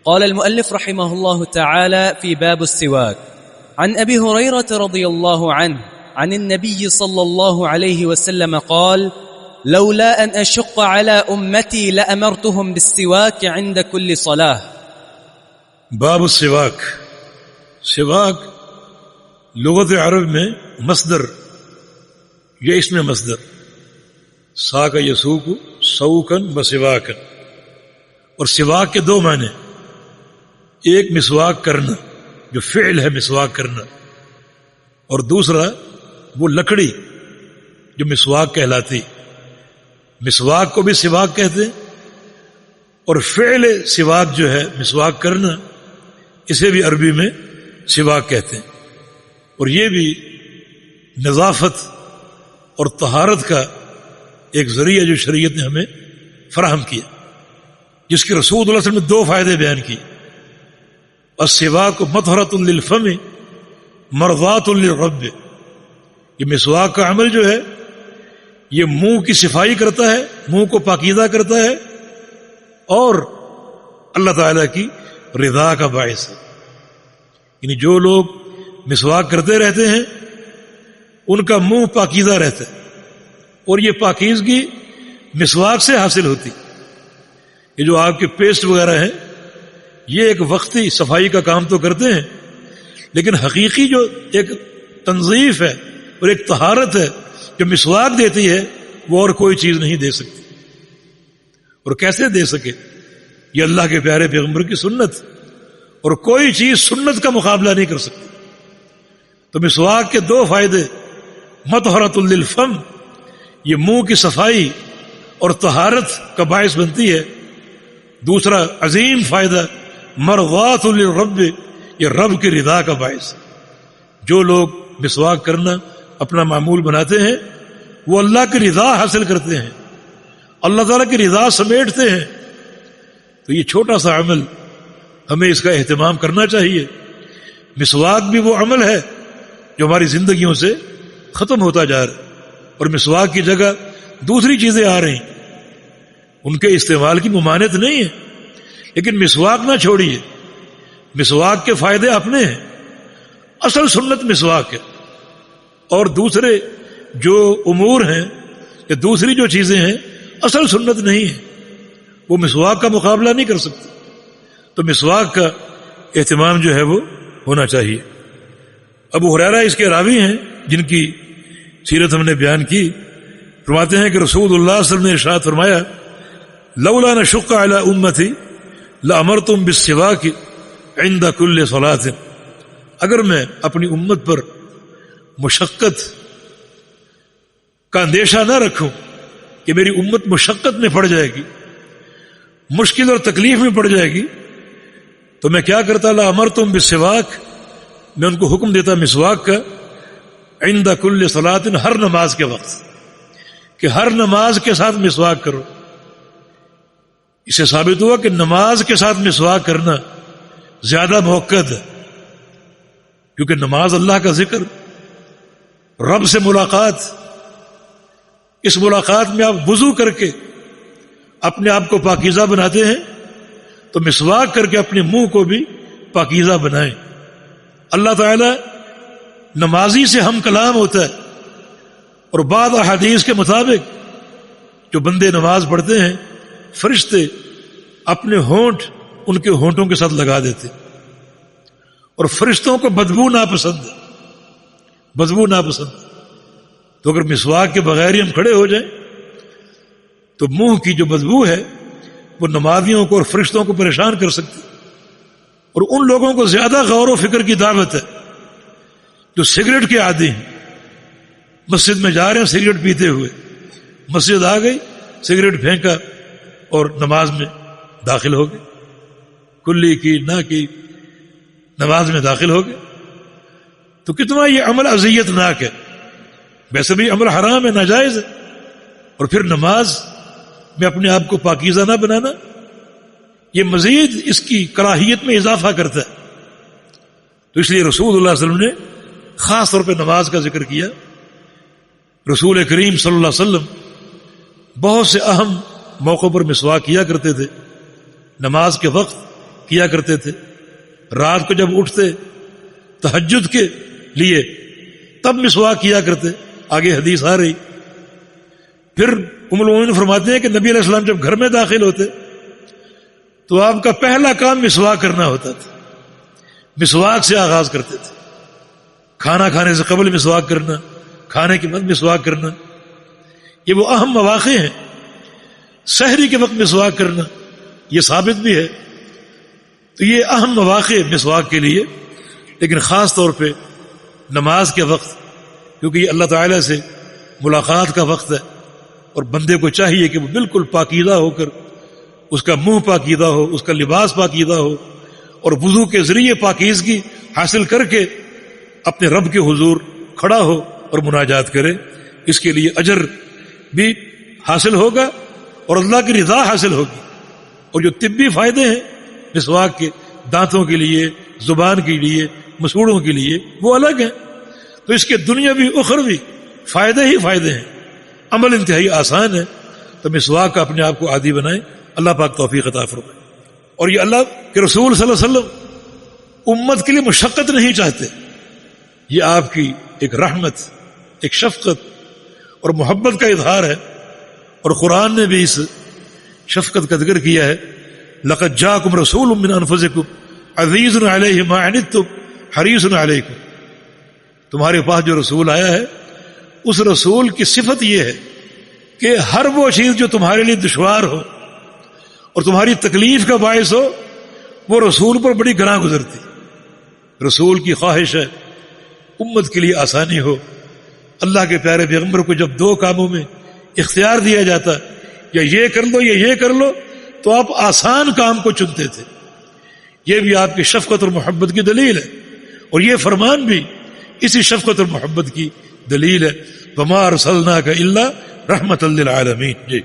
قال المؤلف رحمه الله تعالى في باب السواك عن أبي هريرة رضي الله عنه عن النبي صلى الله عليه وسلم قال لولا أن أشق على أمتي لأمرتهم بالسواك عند كل صلاة. باب السواک. سواک لغت عرب میں مصدر یا اس میں مصدر ساک یسوک سوکن بسواکن، اور سواک کے دو معنی، ایک مسواک کرنا جو فعل ہے مسواک کرنا، اور دوسرا وہ لکڑی جو مسواک کہلاتی. مسواک کو بھی سواک کہتے ہیں، اور فعل سواک جو ہے مسواک کرنا اسے بھی عربی میں سواک کہتے ہیں. اور یہ بھی نظافت اور طہارت کا ایک ذریعہ جو شریعت نے ہمیں فراہم کیا، جس کے رسول اللہ صلی اللہ علیہ وسلم نے دو فائدے بیان کیے. السواک مطہرۃ للفم مرضات للرب. یہ مسواک کا عمل جو ہے یہ منہ کی صفائی کرتا ہے، منہ کو پاکیزہ کرتا ہے، اور اللہ تعالیٰ کی رضا کا باعث ہے. یعنی جو لوگ مسواک کرتے رہتے ہیں ان کا منہ پاکیزہ رہتا ہے، اور یہ پاکیزگی مسواک سے حاصل ہوتی. یہ جو آپ کے پیسٹ وغیرہ ہیں یہ ایک وقتی صفائی کا کام تو کرتے ہیں، لیکن حقیقی جو ایک تنظیف ہے اور ایک طہارت ہے جو مسواک دیتی ہے وہ اور کوئی چیز نہیں دے سکتی. اور کیسے دے سکے؟ یہ اللہ کے پیارے پیغمبر کی سنت، اور کوئی چیز سنت کا مقابلہ نہیں کر سکتی. تو مسواک کے دو فائدے، مطہرۃ للفم، یہ منہ کی صفائی اور طہارت کا باعث بنتی ہے. دوسرا عظیم فائدہ مرضات للرب، یہ رب کی رضا کا باعث. جو لوگ مسواک کرنا اپنا معمول بناتے ہیں وہ اللہ کی رضا حاصل کرتے ہیں، اللہ تعالیٰ کی رضا سمیٹتے ہیں. تو یہ چھوٹا سا عمل ہمیں اس کا اہتمام کرنا چاہیے. مسواک بھی وہ عمل ہے جو ہماری زندگیوں سے ختم ہوتا جا رہا ہے، اور مسواک کی جگہ دوسری چیزیں آ رہی ہیں. ان کے استعمال کی ممانعت نہیں ہے، لیکن مسواک نہ چھوڑیے. مسواک کے فائدے اپنے ہیں، اصل سنت مسواک ہے، اور دوسرے جو امور ہیں یا دوسری جو چیزیں ہیں اصل سنت نہیں ہے، وہ مسواک کا مقابلہ نہیں کر سکتے. تو مسواک کا اہتمام جو ہے وہ ہونا چاہیے. ابو ہریرہ اس کے راوی ہیں جن کی سیرت ہم نے بیان کی. فرماتے ہیں کہ رسول اللہ صلی اللہ علیہ وسلم نے ارشاد فرمایا لولا نشق علی امتی لامرتم بالسواک عند کل صلاۃ. اگر میں اپنی امت پر مشقت کا اندیشہ نہ رکھوں کہ میری امت مشقت میں پڑ جائے گی، مشکل اور تکلیف میں پڑ جائے گی، تو میں کیا کرتا؟ لامرتم بالسواک، میں ان کو حکم دیتا مسواک کا عند کل صلاۃ، ہر نماز کے وقت، کہ ہر نماز کے ساتھ مسواک کرو. اس سے ثابت ہوا کہ نماز کے ساتھ مسواک کرنا زیادہ موقت ہے، کیونکہ نماز اللہ کا ذکر، رب سے ملاقات. اس ملاقات میں آپ وضو کر کے اپنے آپ کو پاکیزہ بناتے ہیں، تو مسواک کر کے اپنے منہ کو بھی پاکیزہ بنائیں. اللہ تعالی نمازی سے ہم کلام ہوتا ہے، اور بعض احادیث کے مطابق جو بندے نماز پڑھتے ہیں فرشتے اپنے ہونٹ ان کے ہونٹوں کے ساتھ لگا دیتے، اور فرشتوں کو بدبو ناپسند ہے، بدبو ناپسند. تو اگر مسواک کے بغیر ہی ہم کھڑے ہو جائیں تو منہ کی جو بدبو ہے وہ نمازیوں کو اور فرشتوں کو پریشان کر سکتی. اور ان لوگوں کو زیادہ غور و فکر کی دعوت ہے جو سگریٹ کے عادی ہیں. مسجد میں جا رہے ہیں سگریٹ پیتے ہوئے، مسجد آ گئی، سگریٹ پھینکا اور نماز میں داخل ہو گئے، کلی کی نہ کی نماز میں داخل ہو گئے. تو کتنا یہ عمل اذیت ناک ہے. ویسے بھی عمل حرام ہے، ناجائز ہے، اور پھر نماز میں اپنے آپ کو پاکیزہ نہ بنانا یہ مزید اس کی کراہیت میں اضافہ کرتا ہے. تو اس لیے رسول اللہ صلی اللہ علیہ وسلم نے خاص طور پہ نماز کا ذکر کیا. رسول کریم صلی اللہ علیہ وسلم بہت سے اہم موقعوں پر مسواک کیا کرتے تھے. نماز کے وقت کیا کرتے تھے. رات کو جب اٹھتے تہجد کے لیے تب مسواک کیا کرتے. آگے حدیث آ رہی. پھر ام المومنین فرماتے ہیں کہ نبی علیہ السلام جب گھر میں داخل ہوتے تو آپ کا پہلا کام مسواک کرنا ہوتا تھا. مسواک سے آغاز کرتے تھے. کھانا کھانے سے قبل مسواک کرنا, کھانے کے بعد مسواک کرنا, یہ وہ اہم مواقع ہیں. سحری کے وقت مسواک کرنا یہ ثابت بھی ہے. تو یہ اہم مواقع مسواک کے لیے, لیکن خاص طور پہ نماز کے وقت, کیونکہ یہ اللہ تعالیٰ سے ملاقات کا وقت ہے اور بندے کو چاہیے کہ وہ بالکل پاکیزہ ہو کر, اس کا منہ پاکیزہ ہو, اس کا لباس پاکیزہ ہو, اور وضو کے ذریعے پاکیزگی حاصل کر کے اپنے رب کے حضور کھڑا ہو اور مناجات کرے. اس کے لیے اجر بھی حاصل ہوگا اور اللہ کی رضا حاصل ہوگی. اور جو طبی فائدے ہیں مسواک کے, دانتوں کے لیے, زبان کے لیے, مسوڑوں کے لیے, وہ الگ ہیں. تو اس کے دنیاوی اخروی فائدے ہی فائدے ہیں. عمل انتہائی آسان ہے. تو مسواک کا اپنے آپ کو عادی بنائیں. اللہ پاک توفیق عطا فرمائے. اور یہ اللہ کے رسول صلی اللہ علیہ وسلم امت کے لیے مشقت نہیں چاہتے. یہ آپ کی ایک رحمت, ایک شفقت اور محبت کا اظہار ہے. اور قرآن نے بھی اس شفقت کا ذکر کیا ہے. لقد جاءکم رسول من انفسکم عزیز علیہ ما عنتم حریص علیکم. تمہارے پاس جو رسول آیا ہے اس رسول کی صفت یہ ہے کہ ہر وہ چیز جو تمہارے لیے دشوار ہو اور تمہاری تکلیف کا باعث ہو وہ رسول پر بڑی گراں گزرتی. رسول کی خواہش ہے امت کے لیے آسانی ہو. اللہ کے پیارے پیغمبر کو جب دو کاموں میں اختیار دیا جاتا, یا یہ کر لو یا یہ کر لو, تو آپ آسان کام کو چنتے تھے. یہ بھی آپ کی شفقت اور محبت کی دلیل ہے. اور یہ فرمان بھی اسی شفقت اور محبت کی دلیل ہے. وما ارسلناک الا رحمۃ للعالمین. جی